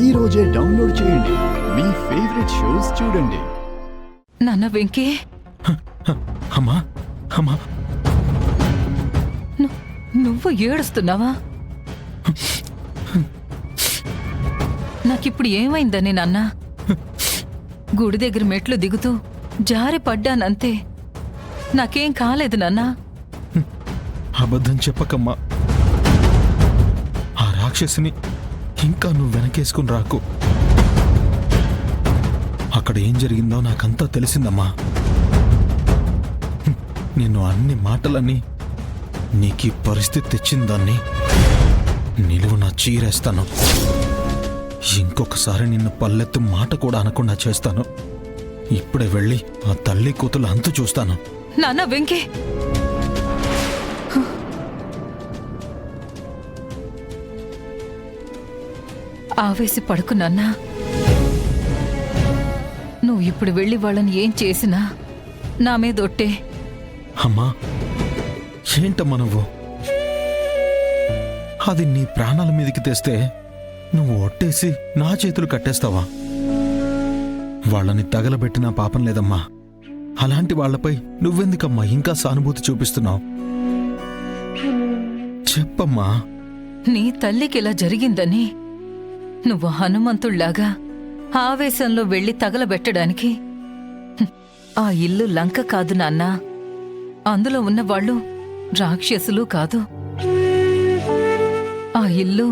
ఈ రోజే డౌన్లోడ్ చేయండి. మీ ఫేవరెట్ షోస్ చూడండి. నాన్న వెంకీ, అమ్మా అమ్మా, నువ్వు ఏడుస్తున్నావా? నాకిప్పుడు ఏమైందని నాన్న? గుడి దగ్గర మెట్లు దిగుతూ జారి పడ్డానంతే. నాకేం కాలేదు నాన్నా. అబద్ధం చెప్పకమ్మా. ఆ రాక్షసిని ఇంకా నువ్వు వెనకేసుకుని రాకు. అక్కడ ఏం జరిగిందో నాకంతా తెలిసిందమ్మా. నిన్ను అన్ని మాటలన్నీ నీకీ పరిస్థితి తెచ్చిందాన్ని నిలువున చీరేస్తాను. ఇంకొకసారి నిన్ను పల్లెత్తు మాట కూడా అనకుండా చేస్తాను. ఇప్పుడే వెళ్ళి ఆ తల్లి కూతురు అంతు చూస్తాను. నాన్న వెంకీ, ఆవేశ పడుకు నాన్నా. నువ్వు ఇప్పుడు వెళ్ళి వాళ్ళని ఏం చేసినా నా మీద ఒట్టే. అమ్మా, ఏంటమ్మా నువ్వు? అది నీ ప్రాణాల మీదకి తెస్తే నువ్వు ఒట్టేసి నా చేతులు కట్టేస్తావా? వాళ్ళని తగలబెట్టినా పాపం లేదమ్మా. అలాంటి వాళ్లపై నువ్వెందుకమ్మా ఇంకా సానుభూతి చూపిస్తున్నావు? చెప్పమ్మా. నీ తల్లికి ఇలా జరిగిందని నువ్వు హనుమంతుళ్లాగా ఆవేశంలో వెళ్లి తగలబెట్టడానికి ఆ ఇల్లు లంక కాదు నాన్నా. అందులో ఉన్నవాళ్లు రాక్షసులు కాదు. ఆ ఇల్లు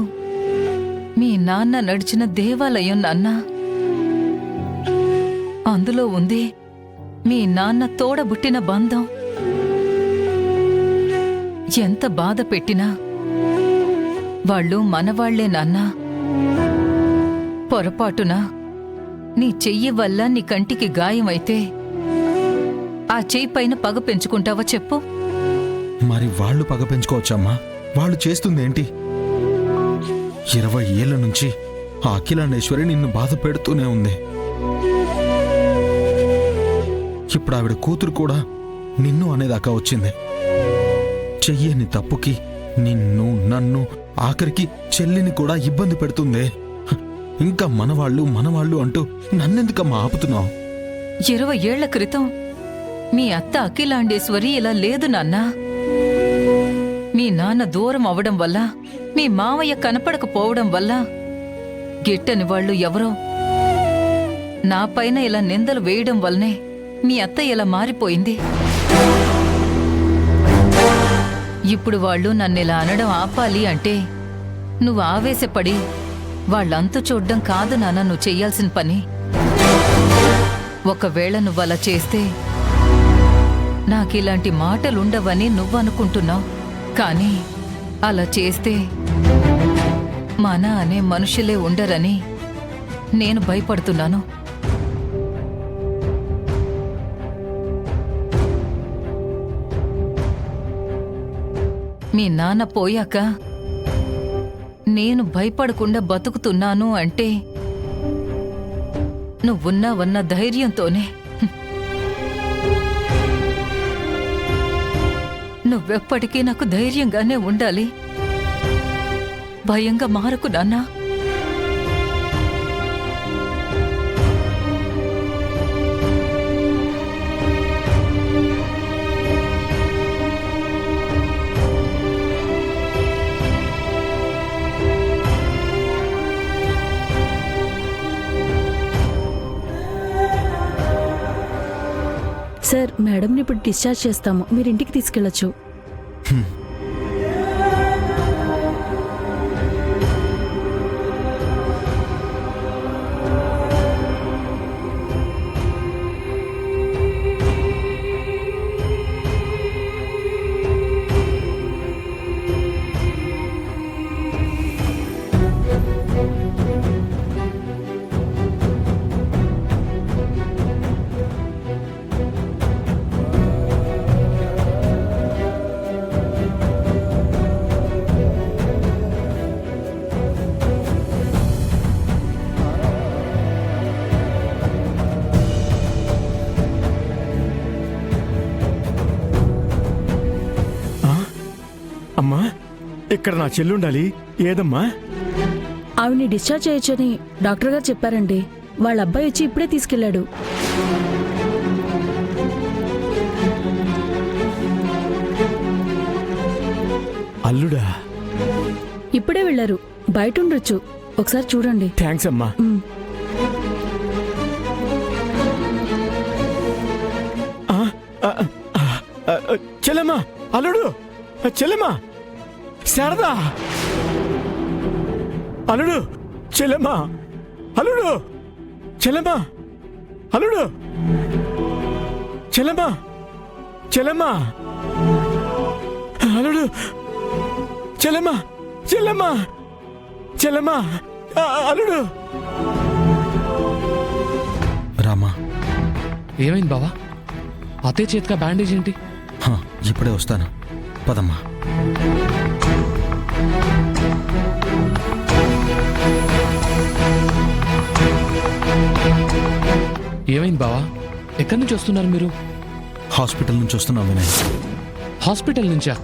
మీ నాన్న నడిచిన దేవాలయం నాన్నా. అందులో ఉంది మీ నాన్న తోడబుట్టిన బంధం. ఎంత బాధ పెట్టినా వాళ్ళు మనవాళ్లే నాన్నా. పొరపాటున నీ చెయ్యి వల్ల నీ కంటికి గాయమైతే ఆ చెయ్యి పైన పగ పెంచుకుంటావా చెప్పు? మరి వాళ్ళు పగ పెంచుకోవచ్చమ్మా. వాళ్ళు చేస్తుందేంటి? 20 ఏళ్ల నుంచి ఆ అఖిలాండేశ్వరి నిన్ను బాధ పెడుతూనే ఉంది. ఇప్పుడు ఆవిడ కూతురు కూడా నిన్ను అనేదాకా వచ్చింది. చెయ్యని తప్పుకి నిన్ను, నన్ను, ఆఖరికి చెల్లిని కూడా ఇబ్బంది పెడుతుందే. ఇంకా మనవాళ్ళు అంటూ నన్నెందుకమ్మా ఆపుతున్నావు? 20 ఏళ్ల క్రితం మీ అత్త అఖిలాండేశ్వరి ఇలా లేదు నాన్నా. మీ నాన్న దూరం అవడం వల్ల, మీ మావయ్య కనపడకపోవడం వల్ల గిట్టని వాళ్ళు ఎవరో నా పైన ఇలా నిందలు వేయడం వల్లనే మీ అత్త ఇలా మారిపోయింది. ఇప్పుడు వాళ్ళు నన్నిలా అనడం ఆపాలి అంటే నువ్వు ఆవేశపడి వాళ్ళంతు చూడ్డం కాదు నాన్న నువ్వు చెయ్యాల్సిన పని. ఒకవేళ నువ్వలా చేస్తే నాకిలాంటి మాటలుండవని నువ్వనుకుంటున్నావు. కానీ అలా చేస్తే మన అనే మనుషులే ఉండరని నేను భయపడుతున్నాను. మీ నాన్న పోయాక నేను భయపడకుండా బతుకుతున్నాను అంటే నువ్వున్నావన్న ధైర్యంతోనే. నువ్వెప్పటికీ నాకు ధైర్యంగానే ఉండాలి. భయంగా మారకు నాన్నా. సార్, మేడంని ఇప్పుడు డిశ్చార్జ్ చేస్తాము. మీరు ఇంటికి తీసుకెళ్లొచ్చు. అమ్మా, ఇక్కడ నా చెల్లుండాలి. ఏదమ్మా? ఆవిడ్ని డిశ్చార్జ్ చేయొచ్చని డాక్టర్ గారు చెప్పారండి. వాళ్ళ అబ్బాయి వచ్చి ఇప్పుడే తీసుకెళ్లాడు. అల్లుడా? ఇప్పుడే వెళ్లారు. బయట ఉండొచ్చు, ఒకసారి చూడండి. థ్యాంక్స్ అమ్మా. ఉమ్. చెల్లెమ్మా, అల్లుడు, చెల్లెమ్మా, శారదా, అల్లుడు, చెల్లెమ్మా, అల్లుడు, చెల్లెమ్మా, అల్లుడు, చెల్లెమ్మా, చెల్లెమ్మా, అల్లుడు, చెల్లెమ్మా, చెల్లెమ్మా, చెల్లెమ్మా, అల్లుడు. రామా, ఏమైంది బావా? అతే చేతిగా బ్యాండేజ్ ఏంటి? హ, ఇప్పుడే వస్తాను, పదమ్మా. ఏమైంది బావా? ఎక్కడి నుంచి వస్తున్నారు మీరు? హాస్పిటల్ నుంచి వస్తున్నాం వినయ్. హాస్పిటల్ నుంచా?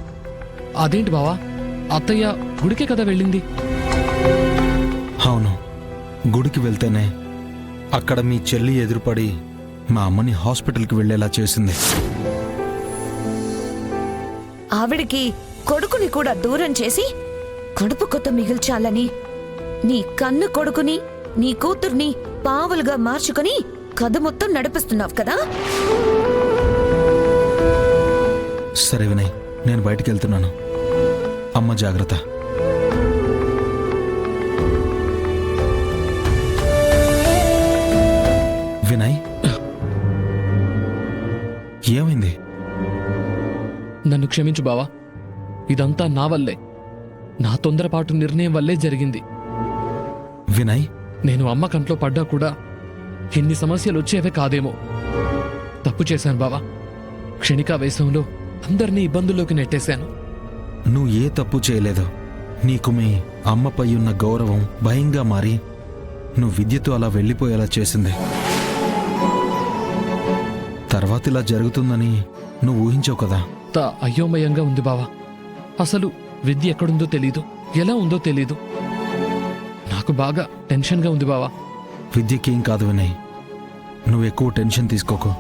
అదేంటి బావా, అత్తయ్య గుడికే కదా వెళ్ళింది. అవును, గుడికి వెళ్తేనే అక్కడ మీ చెల్లి ఎదురుపడి మా అమ్మని హాస్పిటల్కి వెళ్ళేలా చేసింది. ఆవిడికి కొడుకుని కూడా దూరం చేసి కడుపు కొత్త మిగిల్చాలని నీ కన్ను కొడుకుని నీ కూతుర్ని పావులుగా మార్చుకుని కథ మొత్తం నడిపిస్తున్నావు కదా. సరే వినయ్, నేను బయటికి వెళ్తున్నాను. అమ్మ జాగ్రత్త. వినయ్, ఏమైంది? నన్ను క్షమించు బావా, ఇదంతా నా వల్లే, నా తొందరపాటు నిర్ణయం వల్లే జరిగింది. వినయ్, నేను అమ్మ కంట్లో పడ్డా కూడా ఇన్ని సమస్యలు వచ్చేవే కాదేమో. తప్పు చేశాను బావా. క్షణికావేశంలో అందరినీ ఇబ్బందుల్లోకి నెట్టేశాను. నువ్వు ఏ తప్పు చేయలేదు. నీకు మీ అమ్మపై ఉన్న గౌరవం భయంగా మారి నువ్వు విద్యతో అలా వెళ్ళిపోయేలా చేసింది. తర్వాత ఇలా జరుగుతుందని నువ్వు ఊహించావు కదా. అయోమయంగా ఉంది బావా. అసలు విద్య ఎక్కడుందో తెలీదు, ఎలా ఉందో తెలీదు. నాకు బాగా టెన్షన్గా ఉంది బావా. విద్యకేం కాదు వినయ్, నువ్వు ఎక్కువ టెన్షన్ తీసుకోకు.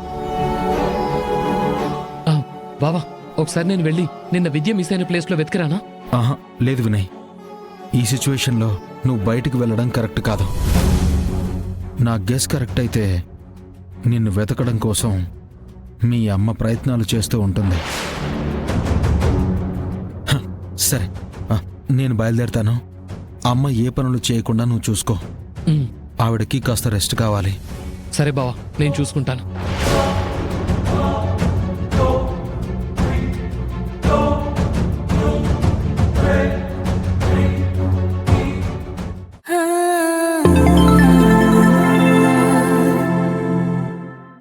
బావా, ఒకసారి నేను వెళ్ళి నిన్న విద్య మిస్ అయిన ప్లేస్లో వెతికిరానా? ఆహా, లేదు వినయ్, ఈ సిచ్యువేషన్లో నువ్వు బయటికి వెళ్ళడం కరెక్ట్ కాదు. నా గెస్ కరెక్ట్ అయితే నిన్ను వెతకడం కోసం మీ అమ్మ ప్రయత్నాలు చేస్తూ ఉంటుంది. హ, సరే, నేను బయలుదేరుతాను. అమ్మ ఏ పనులు చేయకుండా నువ్వు చూసుకో. ఉమ్, ఆవిడకి కాస్త రెస్ట్ కావాలి. సరే బావా, నేను చూసుకుంటాను.